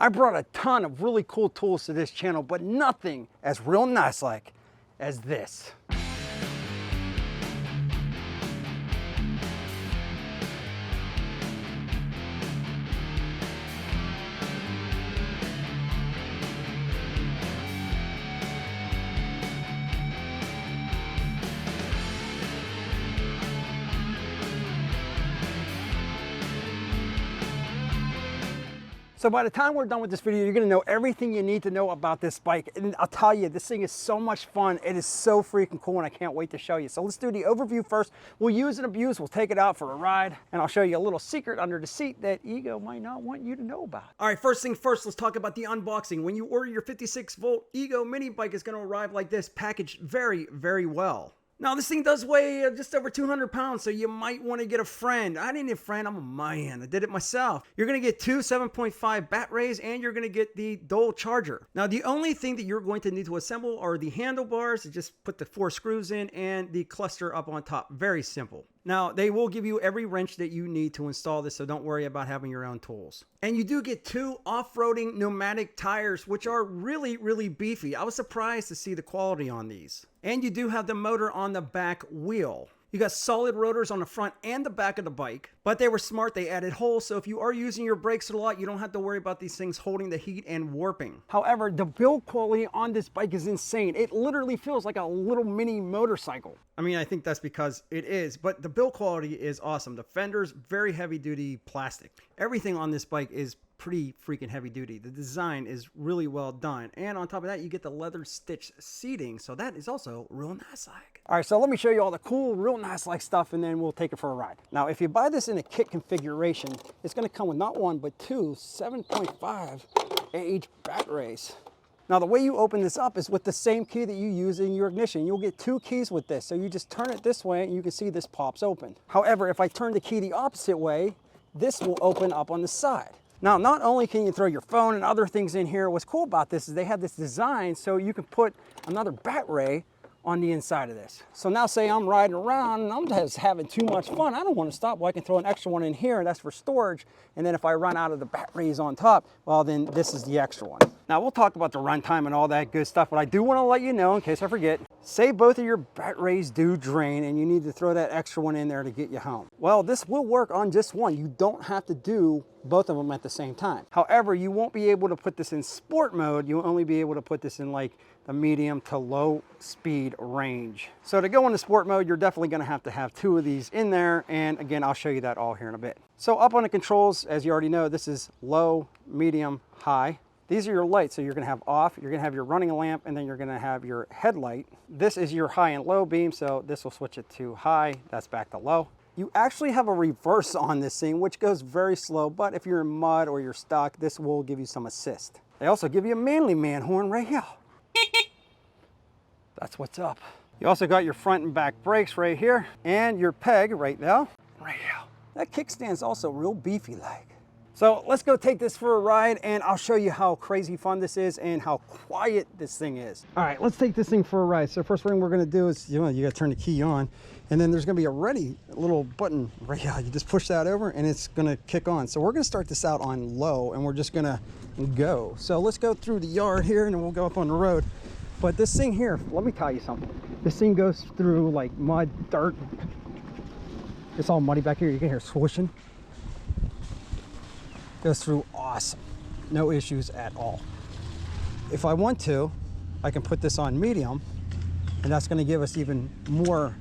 I brought a ton of really cool tools to this channel, but nothing as real nice like as this. So by the time we're done with this video, you're gonna know everything you need to know about this bike. And I'll tell you, this thing is so much fun. It is so freaking cool, and I can't wait to show you. So let's do the overview first. We'll use and abuse, we'll take it out for a ride, and I'll show you a little secret under the seat that Ego might not want you to know about. All right, first thing first, let's talk about the unboxing. When you order your 56-volt Ego mini bike, it's gonna arrive like this, packaged very, very well. Now, this thing does weigh just over 200 pounds, so you might want to get a friend. I didn't need a friend, I'm a man. I did it myself. You're going to get two 7.5 batteries, and you're going to get the dual charger. Now, the only thing that you're going to need to assemble are the handlebars. You just put the 4 screws in and the cluster up on top. Very simple. Now, they will give you every wrench that you need to install this, so don't worry about having your own tools. And you do get 2 off-roading pneumatic tires, which are really, really beefy. I was surprised to see the quality on these. And you do have the motor on the back wheel. You got solid rotors on the front and the back of the bike, but they were smart. They added holes, so if you are using your brakes a lot, you don't have to worry about these things holding the heat and warping. However, the build quality on this bike is insane. It literally feels like a little mini motorcycle. I mean, I think that's because it is, but the build quality is awesome. The fenders, very heavy duty plastic. Everything on this bike is pretty freaking heavy duty. The design is really well done. And on top of that, you get the leather stitched seating. So that is also real nice like. All right, so let me show you all the cool, real nice like stuff, and then we'll take it for a ride. Now, if you buy this in a kit configuration, it's gonna come with not 1, but 2 7.5 AH batteries. Now, the way you open this up is with the same key that you use in your ignition. You'll get 2 keys with this. So you just turn it this way and you can see this pops open. However, if I turn the key the opposite way, this will open up on the side. Now, not only can you throw your phone and other things in here, what's cool about this is they have this design so you can put another battery on the inside of this. So now say I'm riding around and I'm just having too much fun. I don't want to stop. Well, I can throw an extra one in here, and that's for storage. And then if I run out of the batteries on top, well, then this is the extra one. Now, we'll talk about the runtime and all that good stuff, but I do want to let you know, in case I forget, say both of your batteries do drain and you need to throw that extra one in there to get you home. Well, this will work on just one. You don't have to do both of them at the same time. However, you won't be able to put this in sport mode. You'll only be able to put this in like the medium to low speed range. So to go into sport mode, you're definitely gonna have to have 2 of these in there. And again, I'll show you that all here in a bit. So up on the controls, as you already know, this is low, medium, high. These are your lights. So you're gonna have off, you're gonna have your running lamp, and then you're gonna have your headlight. This is your high and low beam. So this will switch it to high, that's back to low. You actually have a reverse on this thing, which goes very slow, but if you're in mud or you're stuck, this will give you some assist. They also give you a manly man horn right here. That's what's up. You also got your front and back brakes right here, and your peg right now. Right here. That kickstand's also real beefy like. So let's go take this for a ride, and I'll show you how crazy fun this is and how quiet this thing is. All right, let's take this thing for a ride. So first thing we're gonna do is, you gotta turn the key on, and then there's gonna be a ready little button right here. You just push that over and it's gonna kick on. So we're gonna start this out on low, and we're just gonna go. So let's go through the yard here, and then we'll go up on the road. But this thing here, let me tell you something. This thing goes through like mud, dirt. It's all muddy back here. You can hear swooshing. Goes through awesome. No issues at all. If I want to, I can put this on medium, and that's gonna give us even more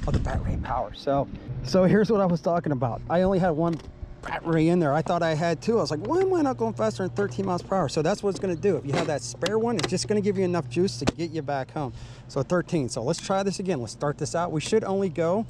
of the battery power. So here's what I was talking about. I only had 1 battery in there. I thought I had 2. I was like, why am I not going faster than 13 miles per hour? So that's what it's gonna do. If you have that spare one, it's just gonna give you enough juice to get you back home. So 13. So let's try this again. Let's start this out. We should only go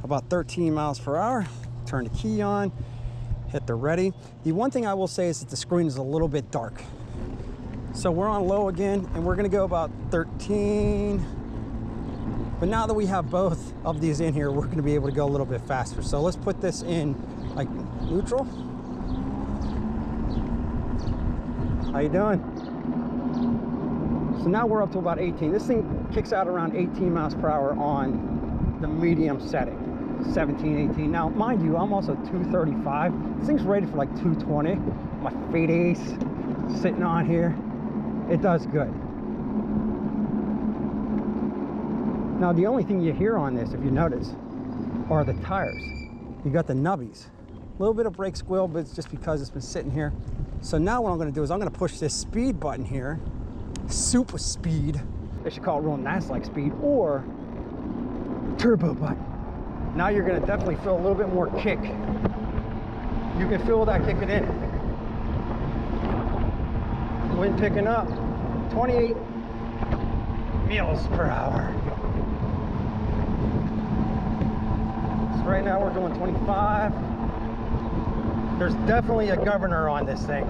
about 13 miles per hour. Turn the key on, hit the ready. The one thing I will say is that the screen is a little bit dark. So we're on low again, and we're gonna go about 13. But now that we have both of these in here, we're gonna be able to go a little bit faster. So let's put this in like neutral. How you doing? So now we're up to about 18. This thing kicks out around 18 miles per hour on the medium setting. 17, 18. Now, mind you, I'm also 235. This thing's rated for like 220. My fate ace. sitting on here. It does good. Now the only thing you hear on this, if you notice, are the tires. You got the nubbies. A little bit of brake squeal, but it's just because it's been sitting here. So now what I'm gonna do is I'm gonna push this speed button here, super speed. They should call it real nice like speed, or turbo button. Now you're gonna definitely feel a little bit more kick. You can feel that kicking in. Wind picking up, 28 miles per hour. So right now we're doing 25. There's definitely a governor on this thing.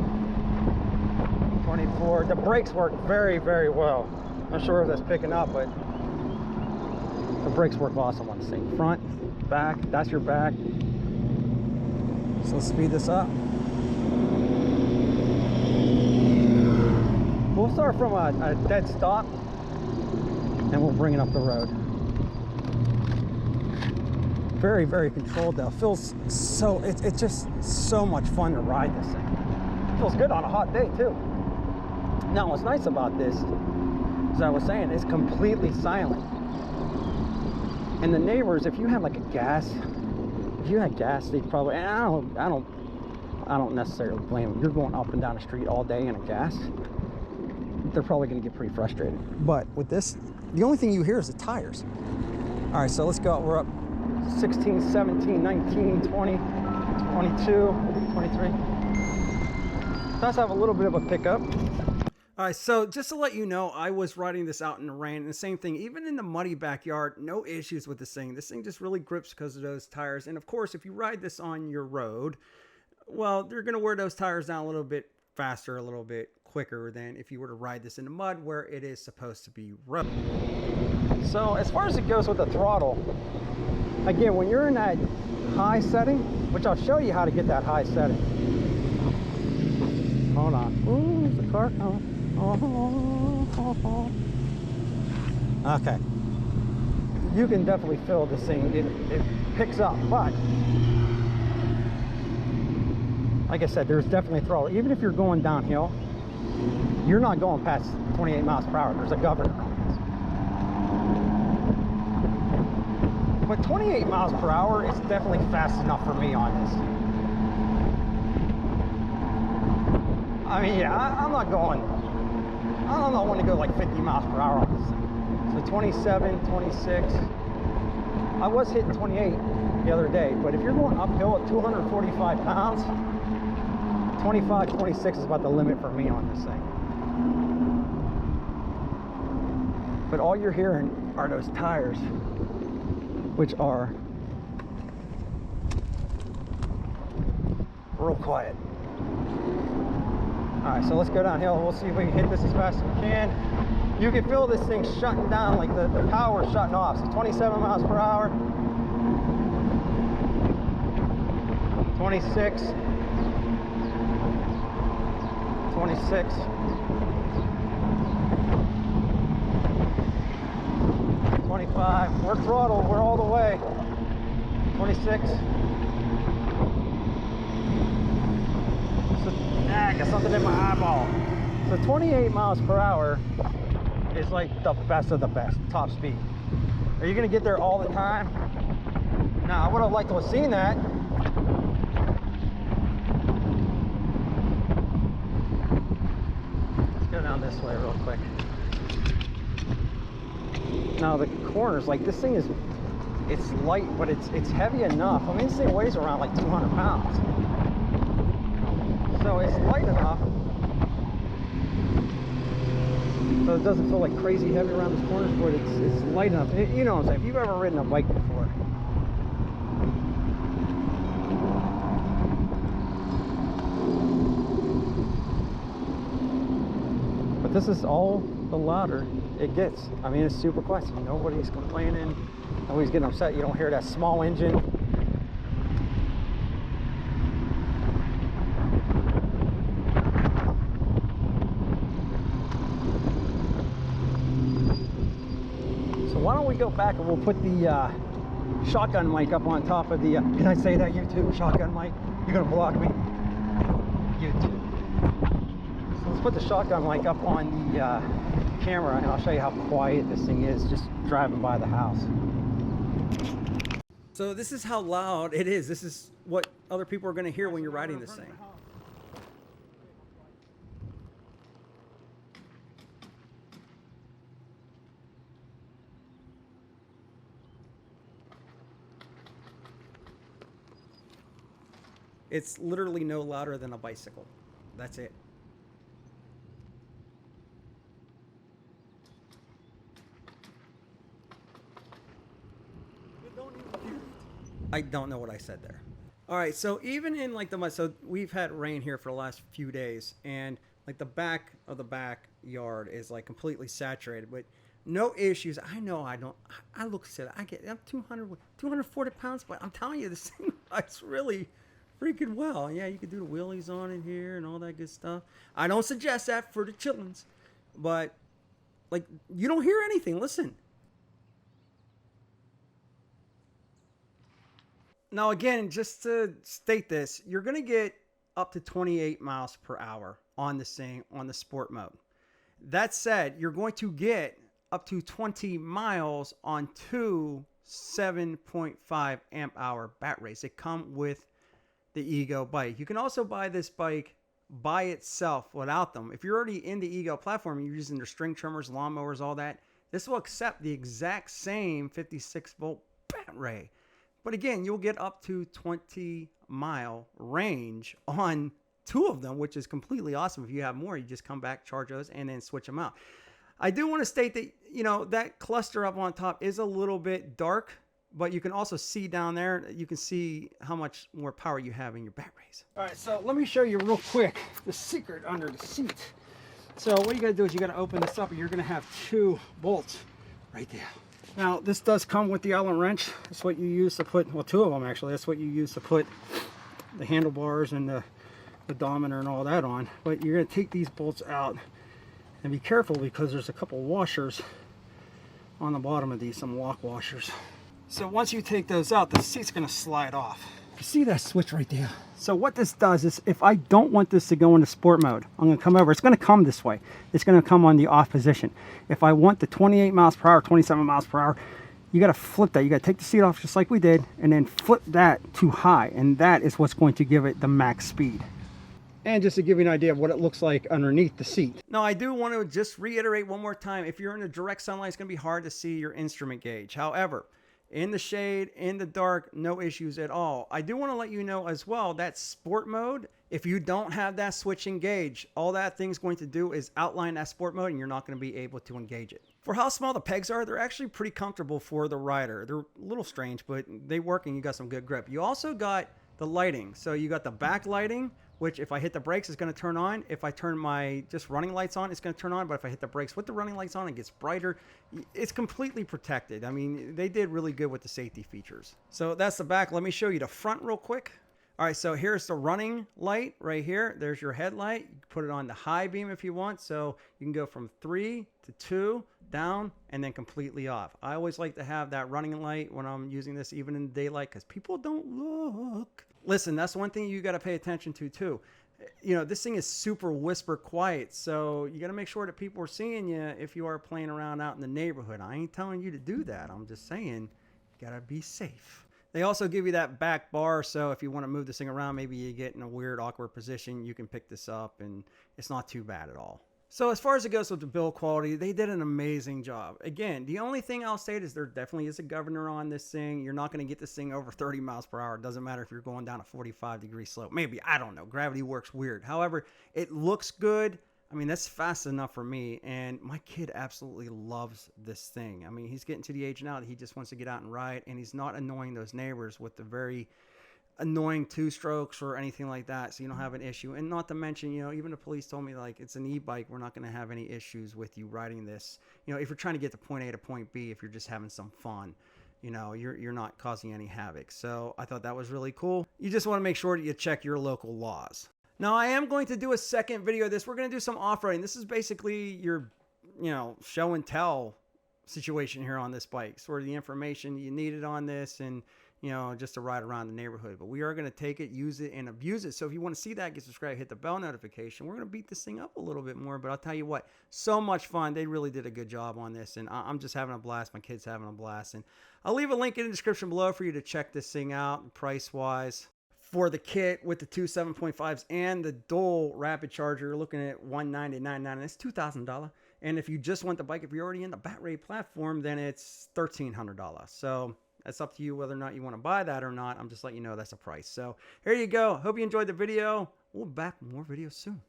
24. The brakes work very, very well. Not sure if that's picking up, but the brakes work awesome on this thing. Front, back, that's your back. So let's speed this up. We'll start from a dead stop and we'll bring it up the road. Very, very controlled though. Feels so, it's just so much fun to ride this thing. Feels good on a hot day too. Now what's nice about this, as I was saying, it's completely silent. And the neighbors, if you had like a gas, if you had gas, they'd probably, and I don't necessarily blame them. You're going up and down the street all day in a gas, they're probably gonna get pretty frustrated. But with this, the only thing you hear is the tires. All right, so let's go, we're up 16, 17, 19, 20, 22, 23. Does have a little bit of a pickup. All right, so just to let you know, I was riding this out in the rain, and the same thing, even in the muddy backyard, no issues with this thing. This thing just really grips because of those tires. And of course, if you ride this on your road, well, you're gonna wear those tires down a little bit faster, a little bit quicker than if you were to ride this in the mud where it is supposed to be road. So as far as it goes with the throttle, again, when you're in that high setting, which I'll show you how to get that high setting. Hold on. Ooh, there's a car coming. Okay. You can definitely feel this thing. It picks up, but like I said, there's definitely throttle. Even if you're going downhill, you're not going past 28 miles per hour. There's a governor on this. But 28 miles per hour is definitely fast enough for me on this. I mean, yeah, I'm not wanting to go like 50 miles per hour on this thing. So 27, 26. I was hitting 28 the other day, but if you're going uphill at 245 pounds, 25, 26 is about the limit for me on this thing. But all you're hearing are those tires, which are real quiet. All right, so let's go downhill. We'll see if we can hit this as fast as we can. You can feel this thing shutting down, like the power is shutting off. So 27 miles per hour, 26, 26, 25. We're throttled, we're all the way. 26. I got something in my eyeball. So 28 miles per hour is like the best of the best, top speed. Are you gonna get there all the time? Now, I would have liked to have seen that. Let's go down this way real quick. Now the corners, like this thing is, it's light, but it's heavy enough. I mean, this thing weighs around like 200 pounds. So it's light enough, so it doesn't feel like crazy heavy around the corners, but it's light enough. You know what I'm saying? If you've ever ridden a bike before. But this is all the louder it gets. I mean, it's super quiet. So nobody's complaining. Nobody's getting upset. You don't hear that small engine. Why don't we go back and we'll put the shotgun mic up on top of the, can I say that, YouTube? Shotgun mic? You're gonna block me? YouTube. So let's let's put the shotgun mic up on the camera and I'll show you how quiet this thing is just driving by the house. So this is how loud it is. This is what other people are going to hear when you're riding this thing. It's literally no louder than a bicycle. That's it. I don't know what I said there. All right, so even in like the mud, so we've had rain here for the last few days, and like the back of the backyard is like completely saturated, but no issues. I know I don't. I look at it. I'm 240 pounds, but I'm telling you, this thing rides really freaking well. Yeah, you can do the wheelies on it here and all that good stuff. I don't suggest that for the chillins, but like you don't hear anything. Listen. Now, again, just to state this, you're going to get up to 28 miles per hour on this thing on the sport mode. That said, you're going to get up to 20 miles on two 7.5 amp hour batteries. They come with the Ego bike. You can also buy this bike by itself without them. If you're already in the Ego platform, you're using their string trimmers, lawnmowers, all that, this will accept the exact same 56 volt battery. But again, you'll get up to 20-mile range on two of them, which is completely awesome. If you have more, you just come back, charge those, and then switch them out. I do want to state that, you know, that cluster up on top is a little bit dark, but you can also see down there, you can see how much more power you have in your batteries. All right, so let me show you real quick the secret under the seat. So what you got to do is you got to open this up, and you're going to have two bolts right there. Now, this does come with the Allen wrench. That's what you use to put, well, two of them actually. That's what you use to put the handlebars and the odometer and all that on. But you're going to take these bolts out and be careful because there's a couple washers on the bottom of these, some lock washers. So once you take those out, the seat's going to slide off. You see that switch right there? So what this does is if I don't want this to go into sport mode, I'm going to come over. It's going to come this way. It's going to come on the off position. If I want the 28 miles per hour, 27 miles per hour, you got to flip that. You got to take the seat off just like we did and then flip that to high. And that is what's going to give it the max speed. And just to give you an idea of what it looks like underneath the seat. Now, I do want to just reiterate one more time. If you're in the direct sunlight, it's going to be hard to see your instrument gauge. However, in the shade, in the dark, no issues at all. I do want to let you know as well that sport mode, if you don't have that switch engaged, all that thing's going to do is outline that sport mode and you're not going to be able to engage it. For how small the pegs are, they're actually pretty comfortable for the rider. They're a little strange, but they work and you got some good grip. You also got the lighting. So you got the back lighting, which if I hit the brakes, it's going to turn on. If I turn my just running lights on, it's going to turn on. But if I hit the brakes with the running lights on, it gets brighter. It's completely protected. I mean, they did really good with the safety features. So that's the back. Let me show you the front real quick. All right, so here's the running light right here. There's your headlight. You can put it on the high beam if you want. So you can go from 3 to 2, down, and then completely off. I always like to have that running light when I'm using this, even in the daylight, because people don't look. Listen, that's one thing you got to pay attention to too. You know, this thing is super whisper quiet, so you got to make sure that people are seeing you if you are playing around out in the neighborhood. I ain't telling you to do that. I'm just saying, you got to be safe. They also give you that back bar, so if you want to move this thing around, maybe you get in a weird, awkward position, you can pick this up, and it's not too bad at all. So as far as it goes with the build quality, they did an amazing job. Again, the only thing I'll state is there definitely is a governor on this thing. You're not going to get this thing over 30 miles per hour. It doesn't matter if you're going down a 45-degree slope. Maybe, I don't know. Gravity works weird. However, it looks good. I mean, that's fast enough for me. And my kid absolutely loves this thing. I mean, he's getting to the age now that he just wants to get out and ride. And he's not annoying those neighbors with the very annoying two-strokes or anything like that, so you don't have an issue. And not to mention, you know, even the police told me, like, it's an e-bike, we're not going to have any issues with you riding this. You know, if you're trying to get to point A to point B, if you're just having some fun, you know, you're not causing any havoc. So I thought that was really cool. You just want to make sure that you check your local laws. Now, I am going to do a second video of this. We're going to do some off-roading. This is basically your, you know, show and tell situation here on this bike, sort of the information you needed on this, and you know, just to ride around the neighborhood. But we are going to take it, use it, and abuse it. So if you want to see that, get subscribed, hit the bell notification. We're going to beat this thing up a little bit more. But I'll tell you what, so much fun. They really did a good job on this. And I'm just having a blast. My kid's having a blast. And I'll leave a link in the description below for you to check this thing out price-wise. For the kit with the two 7.5s and the dual rapid charger, you're looking at $199.99. That's $2,000. And if you just want the bike, if you're already in the bat rate platform, then it's $1,300. So that's up to you whether or not you want to buy that or not. I'm just letting you know that's a price. So here you go. Hope you enjoyed the video. We'll be back with more videos soon.